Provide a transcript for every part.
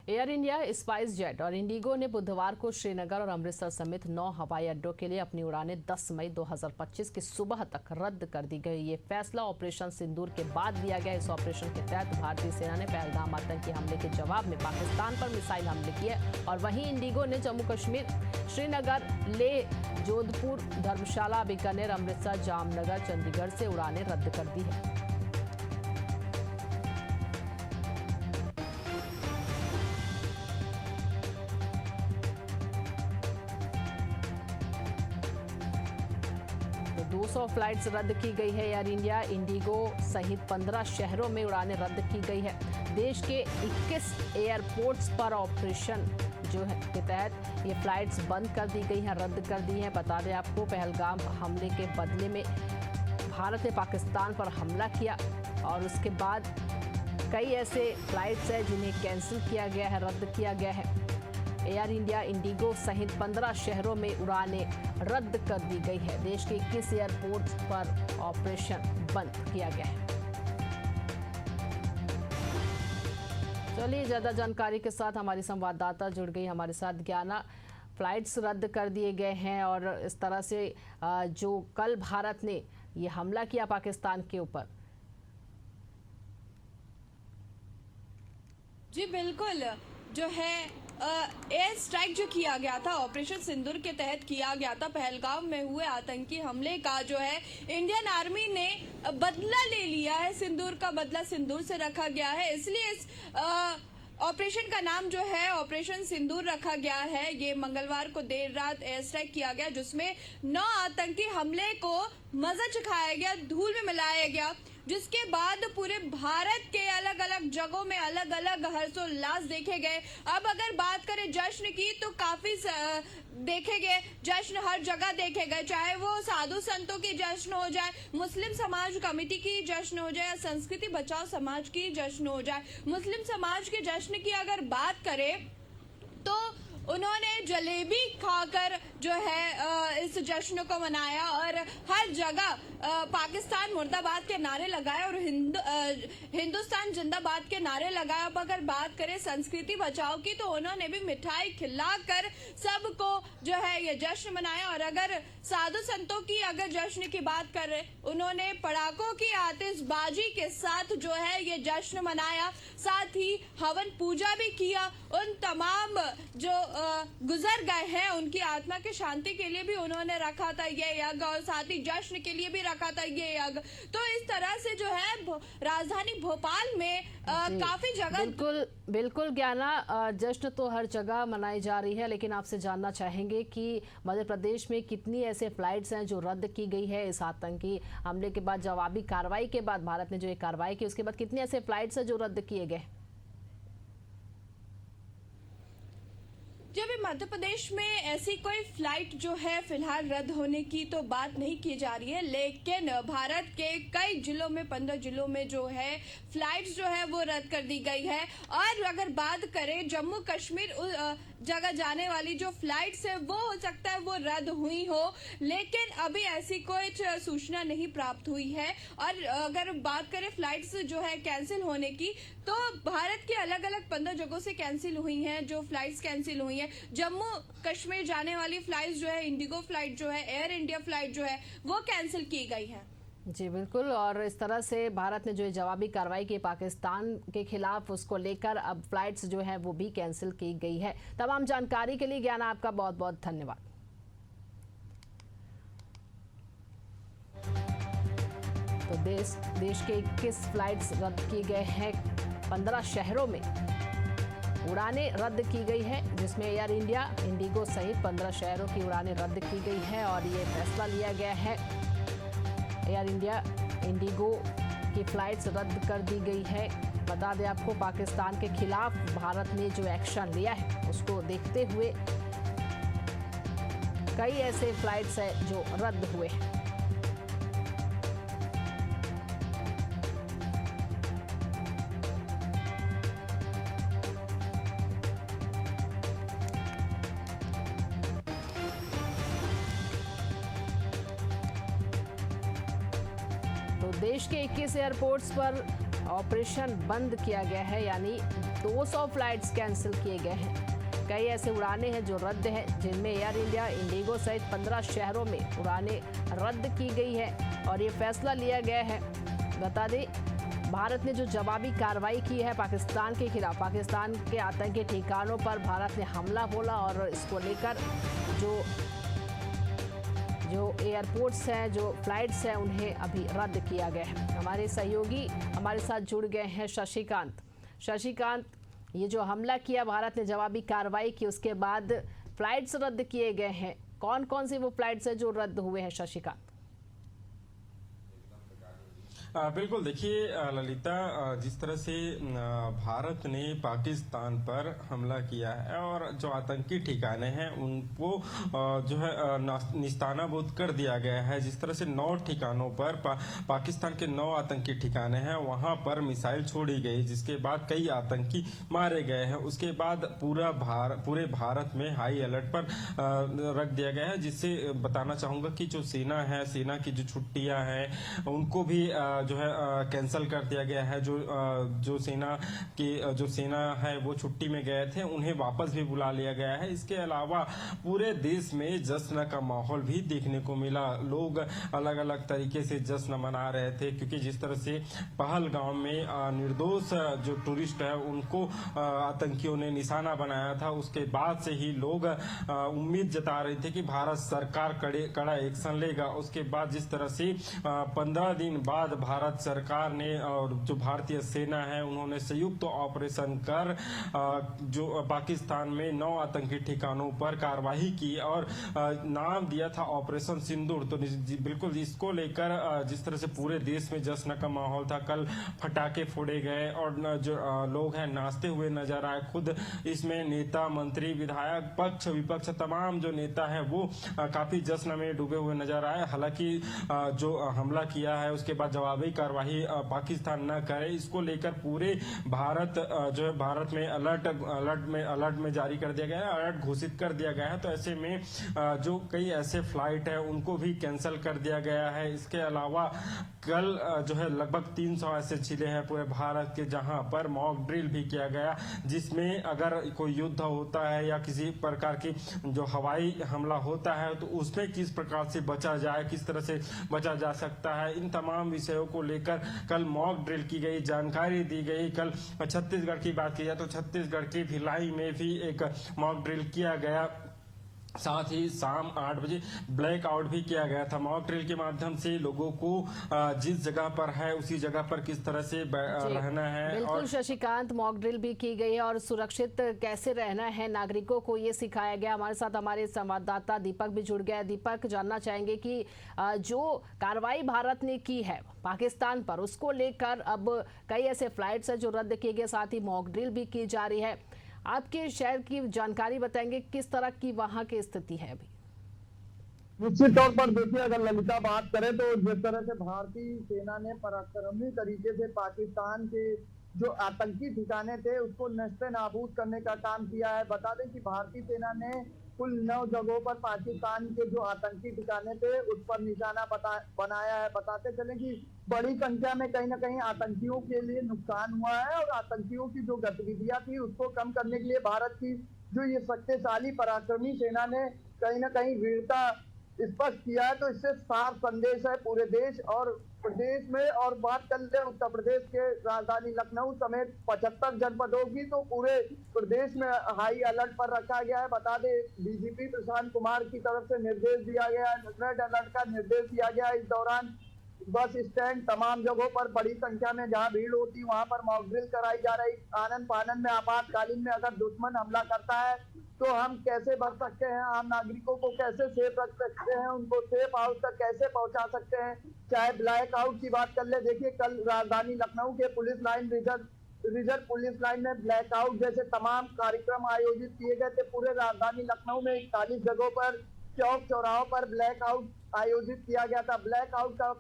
Air India, spice jet और Indigo ने बुधवार को श्रीनगर और अमृतसर समेत 9 हवाई अड्डों के लिए अपनी उड़ानें 10 मई 2025 की सुबह तक रद्द कर दी गई। ये फैसला ऑपरेशन सिंदूर के बाद लिया गया। इस ऑपरेशन के तहत भारतीय सेना ने पहलगाम आतंकी हमले के जवाब में पाकिस्तान पर मिसाइल हमले किए और वहीं इंडिगो ने जम्मू कश्मीर, श्रीनगर, लेह, जोधपुर, धर्मशाला, बीकानेर, अमृतसर, जामनगर, चंडीगढ़ से उड़ानें रद्द कर दी है। तो 200 फ्लाइट्स रद्द की गई है। एयर इंडिया, इंडिगो सहित 15 शहरों में उड़ानें रद्द की गई है। देश के 21 एयरपोर्ट्स पर ऑपरेशन जो है के तहत ये फ्लाइट्स बंद कर दी गई हैं, रद्द कर दी हैं। बता दें आपको, पहलगाम हमले के बदले में भारत ने पाकिस्तान पर हमला किया और उसके बाद कई ऐसे फ्लाइट्स हैं जिन्हें कैंसिल किया गया है, रद्द किया गया है। एयर इंडिया, इंडिगो सहित 15 शहरों में उड़ानें रद्द कर दी गई है। देश के 21 एयरपोर्ट्स पर ऑपरेशन बंद किया गया है। चलिए, ज्यादा जानकारी के साथ हमारी संवाददाता जुड़ गई हमारे साथ ज्ञाना। फ्लाइट्स रद्द कर दिए गए हैं और इस तरह से जो कल भारत ने ये हमला किया पाकिस्तान के ऊपर। जी बिल्कुल, जो है एयर स्ट्राइक जो किया गया था ऑपरेशन सिंदूर के तहत किया गया था, पहलगाम में हुए आतंकी हमले का जो है इंडियन आर्मी ने बदला ले लिया है। सिंदूर का बदला सिंदूर से रखा गया है, इसलिए इस ऑपरेशन का नाम जो है ऑपरेशन सिंदूर रखा गया है। ये मंगलवार को देर रात एयर स्ट्राइक किया गया जिसमें 9 आतंकी हमले को मजा चखाया गया, धूल में मिलाया गया, जिसके बाद पूरे भारत के अलग अलग जगहों में अलग अलग हर्षोल्लास देखे गए। अब अगर बात करें जश्न की तो काफी देखे गए जश्न, हर जगह देखे गए, चाहे वो साधु संतों की जश्न हो जाए, मुस्लिम समाज कमेटी की जश्न हो जाए या संस्कृति बचाओ समाज की जश्न हो जाए। मुस्लिम समाज के जश्न की अगर बात करें तो उन्होंने जलेबी खाकर जो है इस जश्न को मनाया और हर जगह पाकिस्तान मुर्दाबाद के नारे लगाए और हिंदुस्तान जिंदाबाद के नारे लगाए। अब अगर बात करें संस्कृति बचाओ की तो उन्होंने भी मिठाई खिलाकर सबको जो है ये जश्न मनाया। और अगर साधु संतों की अगर जश्न की बात करें, उन्होंने पटाखों की आतिशबाजी के साथ जो है ये जश्न मनाया, साथ ही हवन पूजा भी किया। उन तमाम जो गुजर गए हैं उनकी आत्मा की शांति के लिए भी उन्होंने रखा था ये यज्ञ और साथ ही जश्न के लिए भी रखा था ये यज्ञ। तो इस तरह से जो है राजधानी भोपाल में काफी जगह बिल्कुल ज्ञाना, जश्न तो हर जगह मनाई जा रही है, लेकिन आपसे जानना चाहेंगे कि मध्य प्रदेश में कितनी ऐसे फ्लाइट्स हैं जो रद्द की गई है इस आतंकी हमले के बाद, जवाबी कार्रवाई के बाद भारत ने जो ये कार्रवाई की उसके बाद कितनी ऐसे फ्लाइट्स हैं जो रद्द किए गए? जब मध्य प्रदेश में ऐसी कोई फ्लाइट जो है फिलहाल रद्द होने की तो बात नहीं की जा रही है, लेकिन भारत के कई जिलों में 15 जिलों में जो है फ्लाइट्स जो है वो रद्द कर दी गई है। और अगर बात करें जम्मू कश्मीर जगह जाने वाली जो फ्लाइट्स है वो हो सकता है वो रद्द हुई हो, लेकिन अभी ऐसी कोई सूचना नहीं प्राप्त हुई है। और अगर बात करें फ्लाइट्स जो है कैंसिल होने की तो भारत के अलग अलग 15 जगहों से कैंसिल हुई हैं, जो फ्लाइट्स कैंसिल हुई हैं। जम्मू कश्मीर जाने वाली फ्लाइट्स जो है, इंडिगो फ्लाइट जो है, एयर इंडिया फ्लाइट जो है वो कैंसिल की गई है। जी बिल्कुल, और इस तरह से भारत ने जो जवाबी कार्रवाई की पाकिस्तान के खिलाफ, उसको लेकर अब फ्लाइट्स जो है वो भी कैंसिल की गई है। तमाम जानकारी के लिए ज्ञाना आपका बहुत बहुत धन्यवाद। तो देश के 21 फ्लाइट्स रद्द की गए हैं, 15 शहरों में उड़ानें रद्द की गई है, जिसमें एयर इंडिया, इंडिगो सहित 15 शहरों की उड़ानें रद्द की गई है और ये फैसला लिया गया है। एयर इंडिया, इंडिगो की फ्लाइट्स रद्द कर दी गई है। बता दें आपको, पाकिस्तान के खिलाफ भारत ने जो एक्शन लिया है उसको देखते हुए कई ऐसे फ्लाइट्स हैं जो रद्द हुए हैं। तो देश के 21 एयरपोर्ट्स पर ऑपरेशन बंद किया गया है, यानी 200 फ्लाइट्स कैंसिल किए गए हैं। कई ऐसे उड़ानें हैं जो रद्द हैं, जिनमें एयर इंडिया, इंडिगो सहित 15 शहरों में उड़ानें रद्द की गई है और ये फैसला लिया गया है। बता दें, भारत ने जो जवाबी कार्रवाई की है पाकिस्तान के खिलाफ, पाकिस्तान के आतंकी ठिकानों पर भारत ने हमला बोला और इसको लेकर जो एयरपोर्ट्स हैं, जो फ्लाइट्स हैं, उन्हें अभी रद्द किया गया है। हमारे सहयोगी हमारे साथ जुड़ गए हैं शशिकांत, ये जो हमला किया भारत ने, जवाबी कार्रवाई की, उसके बाद फ्लाइट्स रद्द किए गए हैं। कौन कौन से वो फ्लाइट्स हैं जो रद्द हुए हैं शशिकांत? बिल्कुल, देखिए ललिता, जिस तरह से भारत ने पाकिस्तान पर हमला किया है और जो आतंकी ठिकाने हैं उनको जो है निस्तानाबूद कर दिया गया है। जिस तरह से 9 ठिकानों पर पाकिस्तान के 9 आतंकी ठिकाने हैं, वहां पर मिसाइल छोड़ी गई, जिसके बाद कई आतंकी मारे गए हैं। उसके बाद पूरे भारत में हाई अलर्ट पर रख दिया गया है। जिससे बताना चाहूंगा कि जो सेना है, सेना की जो छुट्टियां हैं उनको भी जो है कैंसिल कर दिया गया है। जो सेना है वो छुट्टी में गए थे, उन्हें वापस भी बुला लिया गया है। इसके अलावा पूरे देश में जश्न का माहौल भी देखने को मिला। लोग अलग अलग तरीके से जश्न मना रहे थे, क्योंकि जिस तरह से पहलगाम में निर्दोष जो टूरिस्ट है उनको आतंकियों ने निशाना बनाया था, उसके बाद से ही लोग उम्मीद जता रहे थे कि भारत सरकार कड़ा एक्शन लेगा। उसके बाद जिस तरह से 15 दिन बाद भारत सरकार ने और जो भारतीय सेना है उन्होंने संयुक्त ऑपरेशन कर जो पाकिस्तान में 9 आतंकी ठिकानों पर कार्रवाई की और नाम दिया था ऑपरेशन सिंदूर। तो बिल्कुल इसको लेकर जिस तरह से पूरे देश में जश्न का माहौल था, कल फटाके फोड़े गए और जो लोग हैं नाचते हुए नजर आए। खुद इसमें नेता, मंत्री, विधायक, पक्ष विपक्ष तमाम जो नेता है वो काफी जश्न में डूबे हुए नजर आए। हालांकि जो हमला किया है उसके बाद जवाबी कार्रवाई पाकिस्तान न करे, इसको लेकर पूरे भारत जो है भारत में अलर्ट में जारी कर दिया गया है, अलर्ट घोषित कर दिया गया है। तो ऐसे में जो कई ऐसे फ्लाइट है उनको भी कैंसिल कर दिया गया है। इसके अलावा कल जो है लगभग 300 ऐसे जिले हैं पूरे भारत के जहां पर मॉक ड्रिल भी किया गया, जिसमें अगर कोई युद्ध होता है या किसी प्रकार की जो हवाई हमला होता है तो उसमें किस प्रकार से बचा जाए, किस तरह से बचा जा सकता है, इन तमाम विषयों को लेकर कल मॉक ड्रिल की गई, जानकारी दी गई। कल छत्तीसगढ़ की बात की जाए तो छत्तीसगढ़ के भिलाई में भी एक मॉक ड्रिल किया गया। साथ ही शाम 8 बजे ब्लैक आउट भी किया गया था। मॉक ड्रिल के माध्यम से लोगों को जिस जगह पर है उसी जगह पर किस तरह से रहना है। बिल्कुल और शशिकांत, मॉक ड्रिल भी की गई है और सुरक्षित कैसे रहना है नागरिकों को ये सिखाया गया। हमारे साथ हमारे संवाददाता दीपक भी जुड़ गया। दीपक, जानना चाहेंगे कि जो कार्रवाई भारत ने की है पाकिस्तान पर, उसको लेकर अब कई ऐसे फ्लाइट्स हैं जो रद्द किए गए, साथ ही मॉक ड्रिल भी की जा रही है। आपके शहर की जानकारी बताएंगे, किस तरह की वहां की स्थिति है अभी? निश्चित तौर पर देखिए, अगर ललिता बात करें तो जिस तरह से भारतीय सेना ने पराक्रमी तरीके से पाकिस्तान के जो आतंकी ठिकाने थे उसको नस्ते नाबूद करने का काम किया है। बता दें कि भारतीय सेना ने कुल 9 जगहों पर पाकिस्तान के जो आतंकी ठिकाने थे उस पर निशाना बनाया है। बताते चले कि बड़ी संख्या में कहीं ना कहीं आतंकियों के लिए नुकसान हुआ है और आतंकियों की जो गतिविधियां थी उसको कम करने के लिए भारत की जो ये शक्तिशाली पराक्रमी सेना ने कहीं ना कहीं वीरता स्पष्ट किया है। तो इससे साफ संदेश है पूरे देश और प्रदेश में। और बात कर ले उत्तर प्रदेश के राजधानी लखनऊ समेत 75 जनपदों की, तो पूरे प्रदेश में हाई अलर्ट पर रखा गया है। बता दें, डीजीपी प्रशांत कुमार की तरफ से निर्देश दिया गया है, रेड अलर्ट का निर्देश दिया गया है। इस दौरान बस स्टैंड तमाम जगहों पर बड़ी संख्या में जहां भीड़ होती है वहां पर मॉक ड्रिल कराई जा रही। आनन फानन में आपातकालीन में अगर दुश्मन हमला करता है तो हम कैसे बच सकते हैं, आम नागरिकों को कैसे सेफ रख सकते हैं, उनको सेफ हाउस तक कैसे पहुंचा सकते हैं। चाहे ब्लैक आउट की बात कर ले, देखिए कल राजधानी लखनऊ के police line reserve police line में ब्लैक आउट जैसे तमाम कार्यक्रम आयोजित किए गए थे। पूरे राजधानी लखनऊ में 41 जगहों पर चौक चौराहों पर ब्लैक आउट आयोजित किया गया था। ब्लैक आउट का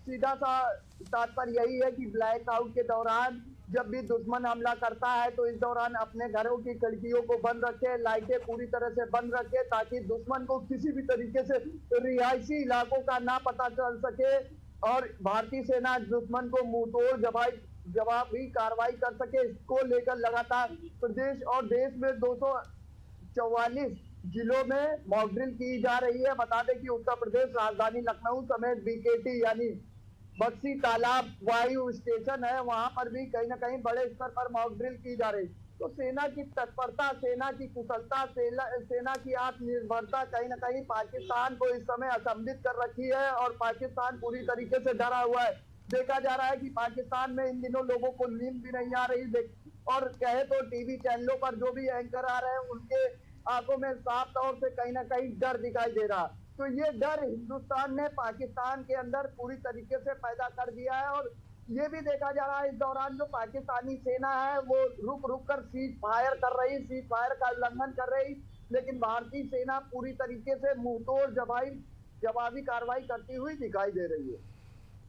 सीधा सा तात्पर्य यही है कि ब्लैक आउट के दौरान जब भी दुश्मन हमला करता है तो इस दौरान अपने घरों की खिड़कियों को बंद रखे, लाइटें पूरी तरह से बंद रखे, ताकि दुश्मन को किसी भी तरीके से रिहायशी इलाकों का ना पता चल सके और भारतीय सेना दुश्मन को मुंहतोड़ जवाबी कार्रवाई कर सके, इसको लेकर लगातार प्रदेश और देश में 244 जिलों में मॉक ड्रिल की जा रही है। बता दें कि उत्तर प्रदेश राजधानी लखनऊ समेत बीकेटी यानी बक्सी तालाब वायु स्टेशन है, वहां पर भी कहीं ना कहीं बड़े स्तर पर मॉक ड्रिल की जा रही। तो सेना की तत्परता, सेना की कुशलता, सेना की आत्मनिर्भरता कहीं ना कहीं पाकिस्तान को इस समय असंभित कर रखी है और पाकिस्तान पूरी तरीके से डरा हुआ है। देखा जा रहा है कि पाकिस्तान में इन दिनों लोगों को नींद भी नहीं आ रही और कहे तो टीवी चैनलों पर जो भी एंकर आ रहे हैं उनके आंखों में साफ तौर से कहीं ना कहीं डर दिखाई दे रहा। तो ये डर हिंदुस्तान ने पाकिस्तान के अंदर पूरी तरीके से पैदा कर दिया है और ये भी देखा जा रहा है इस दौरान जो पाकिस्तानी सेना है वो रुक रुक कर सीज फायर कर रही, सीज फायर का उल्लंघन कर रही, लेकिन भारतीय सेना पूरी तरीके से मुंहतोड़ जवाबी कार्रवाई करती हुई दिखाई दे रही है।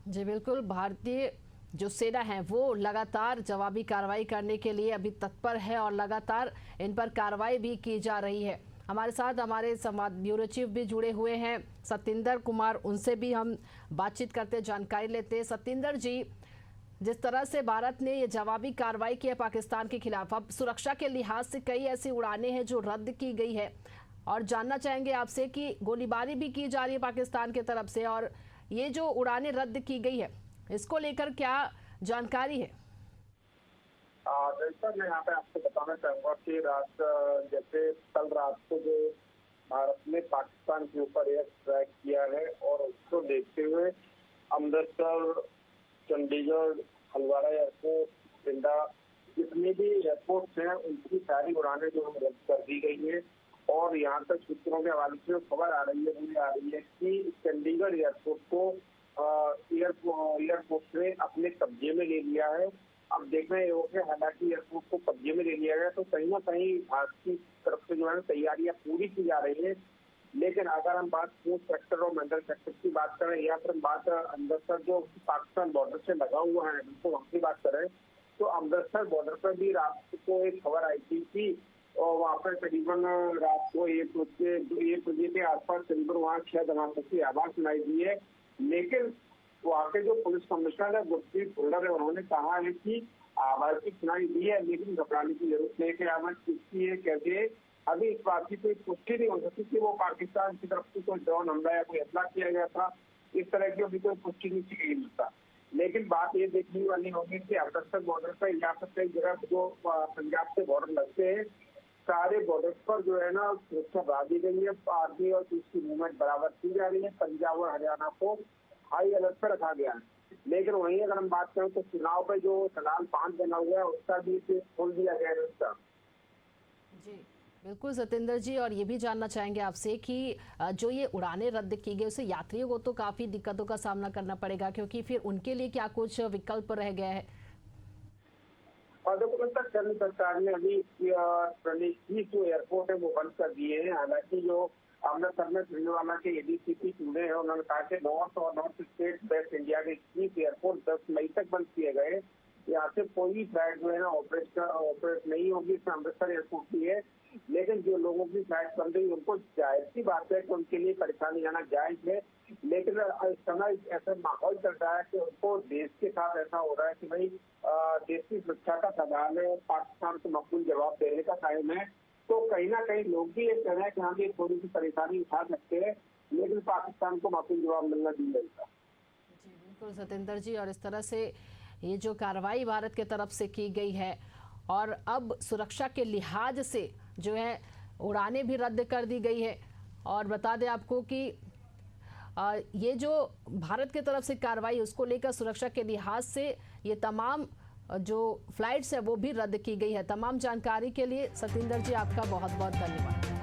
जी बिल्कुल, भारतीय जो सेना है वो लगातार जवाबी कार्रवाई करने के लिए अभी तत्पर है और लगातार इन पर कार्रवाई भी की जा रही है। हमारे साथ हमारे संवाद ब्यूरो चीफ भी जुड़े हुए हैं सत्येंद्र कुमार, उनसे भी हम बातचीत करते जानकारी लेते। सत्येंद्र जी, जिस तरह से भारत ने ये जवाबी कार्रवाई की है पाकिस्तान के खिलाफ, अब सुरक्षा के लिहाज से कई ऐसी उड़ानें हैं जो रद्द की गई है और जानना चाहेंगे आपसे कि गोलीबारी भी की जा रही है पाकिस्तान की तरफ से और ये जो उड़ानें रद्द की गई है इसको लेकर क्या जानकारी है? दरअसल मैं यहाँ पे आपको बताना चाहूंगा कि रात जैसे कल रात को जो भारत ने पाकिस्तान के ऊपर एयर स्ट्राइक किया है और उसको देखते हुए अमृतसर, चंडीगढ़, हल्द्वारा एयरपोर्ट, पिंडा, जितने भी एयरपोर्ट हैं उनकी सारी उड़ानें जो रद्द कर दी गई है। और यहाँ तक सूत्रों के हवाले से खबर आ रही है कि चंडीगढ़ एयरपोर्ट को एयरपोर्ट ने अपने कब्जे में ले लिया है। अब देखना ये होगा, हालांकि एयरपोर्ट को कब्जे में ले लिया गया तो कहीं ना कहीं भारत की तरफ से जो है तैयारियां पूरी की जा रही है। लेकिन अगर हम बात कोस्ट सेक्टर और मंडल सेक्टर की बात करें या फिर बात अमृतसर जो पाकिस्तान बॉर्डर से लगा हुआ है तो वहाँ की बात करें तो अमृतसर बॉर्डर पर भी रात को एक खबर आई थी कि और वहाँ पर करीबन रात को 1 बजे के आसपास करीबन वहाँ 6 धमाकों की आवाज सुनाई दी है। लेकिन वहाँ के जो पुलिस कमिश्नर है गुरप्रीत भुल्लर है, उन्होंने कहा है कि आवाज की सुनाई दी है लेकिन घबराने की जरूरत नहीं है। आवाज किसकी है कैसे अभी इस बात की कोई पुष्टि नहीं हो सकती कि वो पाकिस्तान की तरफ से कोई ड्रोन हमला या कोई हमला किया गया था, इस तरह की अभी कोई पुष्टि नहीं की गई था। लेकिन बात ये देखने वाली होगी कि अमृतसर बॉर्डर पर या फिर कई जगह जो पंजाब से बॉर्डर लगते हैं सारे बॉर्डर पर जो है ना सुरक्षा बढ़ा दी गई है। आर्मी और पुलिस की मूवमेंट बराबर की जा रही है। पंजाब और हरियाणा को हाई अलर्ट पर रखा गया है। लेकिन वहीं अगर हम बात करें तो चुनाव पर जो सलाल 5 बना हुआ है उसका भी खोल दिया गया है उसका। जी बिल्कुल सत्येंद्र जी, और ये भी जानना चाहेंगे आपसे कि जो ये उड़ानें रद्द की गई उससे यात्रियों को तो काफी दिक्कतों का सामना करना पड़ेगा, क्योंकि फिर उनके लिए क्या कुछ विकल्प रह गया है? और देखो तक केंद्र सरकार ने अभी जो एयरपोर्ट है वो बंद कर दिए हैं। हालांकि जो अमृतसर में फिल्मवाला के एडीसीपी चुने हैं उन्होंने कहा कि नॉर्थ और नॉर्थ स्टेट वेस्ट इंडिया के 30 एयरपोर्ट 10 मई तक बंद किए गए। यहाँ से कोई फ्लाइट जो है ना ऑपरेट नहीं होगी। इसमें अमृतसर एयरपोर्ट की है, लेकिन जो लोगों की फ्लाइट बंद हुई उनको जायज सी बात है कि उनके लिए परेशानी आना जायज है। लेकिन इस समय ऐसा माहौल चल रहा है कि उनको देश के साथ ऐसा हो रहा है कि भाई देश की सुरक्षा का सवाल है, पाकिस्तान को मकबूल जवाब देने का टाइम है। तो कहीं ना कहीं लोग भी ये कह रहे हैं कि हम ये थोड़ी सी परेशानी उठा सकते हैं, लेकिन पाकिस्तान को मकबूल जवाब मिलना नहीं मिलता। जी बिल्कुल सत्येंद्र जी, और इस तरह से ये जो कार्रवाई भारत के तरफ से की गई है और अब सुरक्षा के लिहाज से जो है उड़ानें भी रद्द कर दी गई है। और बता दें आपको कि ये जो भारत की तरफ से कार्रवाई उसको लेकर सुरक्षा के लिहाज से ये तमाम जो फ्लाइट्स है वो भी रद्द की गई है। तमाम जानकारी के लिए सत्येंद्र जी आपका बहुत बहुत धन्यवाद।